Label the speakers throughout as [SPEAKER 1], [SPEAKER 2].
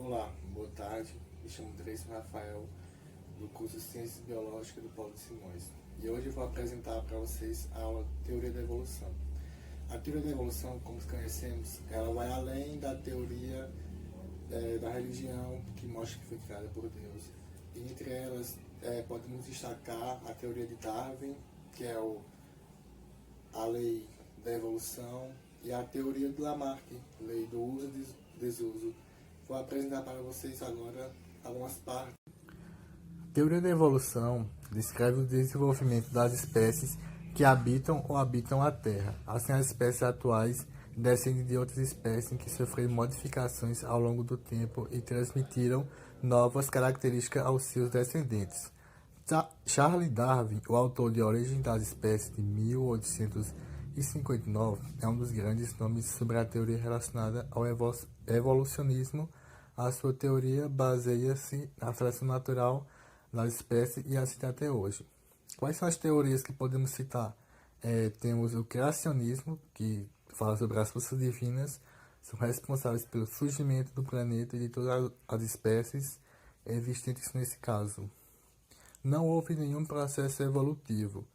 [SPEAKER 1] Olá, boa tarde. Me chamo Dreyson Rafael, do curso Ciências Biológicas do Paulo de Simões. E hoje eu vou apresentar para vocês a aula Teoria da Evolução. A teoria da evolução, como conhecemos, ela vai além da teoria da religião, que mostra que foi criada por Deus. E entre elas, podemos destacar a teoria de Darwin, que é a lei da evolução, e a teoria de Lamarck, lei do uso e desuso. Vou apresentar para vocês agora algumas partes. A teoria da evolução descreve o desenvolvimento das espécies que habitam ou habitam a Terra. Assim, as espécies atuais descendem de outras espécies que sofreram modificações ao longo do tempo e transmitiram novas características aos seus descendentes. Charles Darwin, o autor de Origem das Espécies de 1859, é um dos grandes nomes sobre a teoria relacionada ao evolucionismo. A sua teoria baseia-se na seleção natural das espécies e assim até hoje. Quais são as teorias que podemos citar? Temos o criacionismo, que fala sobre as forças divinas, são responsáveis pelo surgimento do planeta e de todas as espécies existentes nesse caso. Não houve nenhum processo evolutivo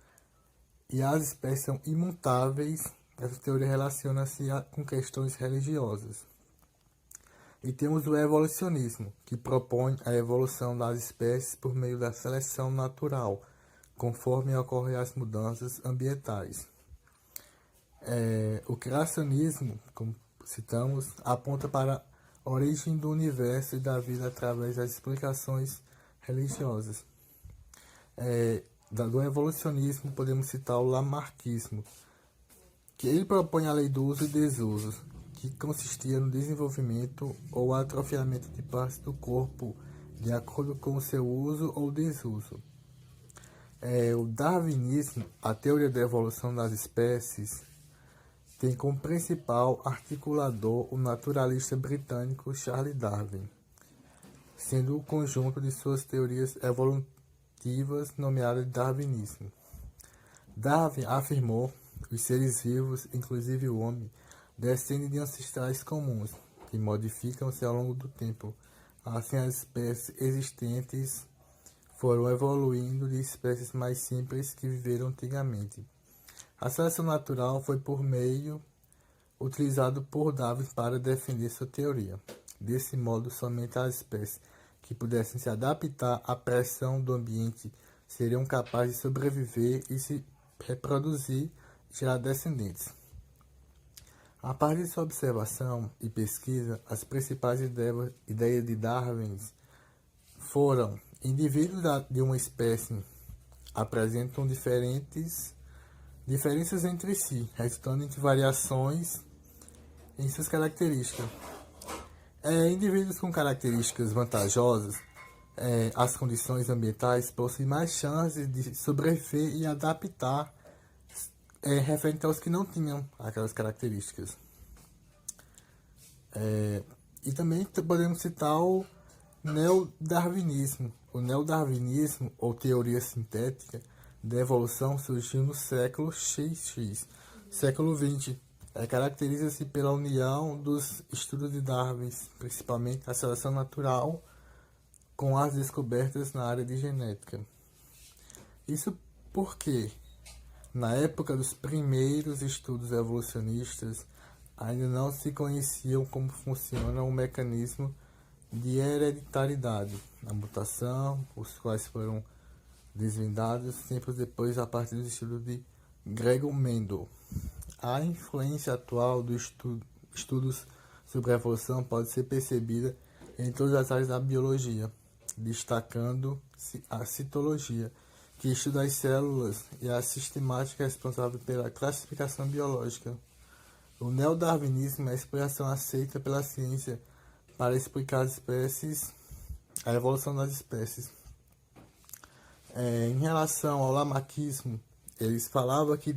[SPEAKER 1] e as espécies são imutáveis. Essa teoria relaciona-se com questões religiosas. E temos o evolucionismo, que propõe a evolução das espécies por meio da seleção natural, conforme ocorrem as mudanças ambientais. O criacionismo, como citamos, aponta para a origem do universo e da vida através das explicações religiosas. Do evolucionismo podemos citar o lamarckismo, que ele propõe a lei do uso e desuso, que consistia no desenvolvimento ou atrofiamento de partes do corpo de acordo com o seu uso ou desuso. O darwinismo, a teoria da evolução das espécies, tem como principal articulador o naturalista britânico Charles Darwin, sendo o conjunto de suas teorias evolutivas nomeadas de darwinismo. Darwin afirmou que os seres vivos, inclusive o homem, descendem de ancestrais comuns, que modificam-se ao longo do tempo. Assim, as espécies existentes foram evoluindo de espécies mais simples que viveram antigamente. A seleção natural foi por meio utilizado por Darwin para defender sua teoria. Desse modo, somente as espécies que pudessem se adaptar à pressão do ambiente seriam capazes de sobreviver e se reproduzir e gerar descendentes. A partir de sua observação e pesquisa, as principais ideias de Darwin foram: indivíduos de uma espécie apresentam diferenças entre si, resultando em variações em suas características. Indivíduos com características vantajosas às condições ambientais possuem mais chances de sobreviver e adaptar referente aos que não tinham aquelas características. E também podemos citar o neodarwinismo. O neodarwinismo, ou teoria sintética da evolução, surgiu no século século XX. Caracteriza-se pela união dos estudos de Darwin, principalmente a seleção natural, com as descobertas na área de genética. Isso porque, na época dos primeiros estudos evolucionistas, ainda não se conheciam como funciona o mecanismo de hereditariedade, a mutação, os quais foram desvendados tempos depois a partir do estudo de Gregor Mendel. A influência atual dos estudos sobre a evolução pode ser percebida em todas as áreas da biologia, destacando-se a citologia, que estuda as células e a sistemática responsável pela classificação biológica. O neodarwinismo é a explicação aceita pela ciência para explicar as espécies, a evolução das espécies. Em relação ao lamarckismo, eles falavam que,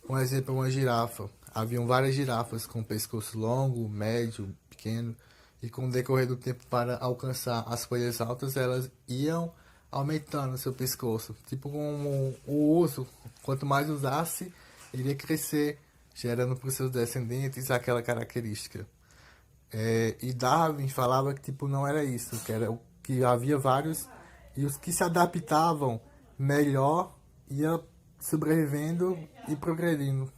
[SPEAKER 1] um exemplo, uma girafa. Haviam várias girafas com pescoço longo, médio, pequeno, e com o decorrer do tempo, para alcançar as folhas altas, elas iam aumentando seu pescoço. Como o uso, quanto mais usasse, iria crescer, gerando para os seus descendentes aquela característica. E Darwin falava que tipo não era isso, que havia vários e os que se adaptavam melhor ia sobrevivendo e progredindo.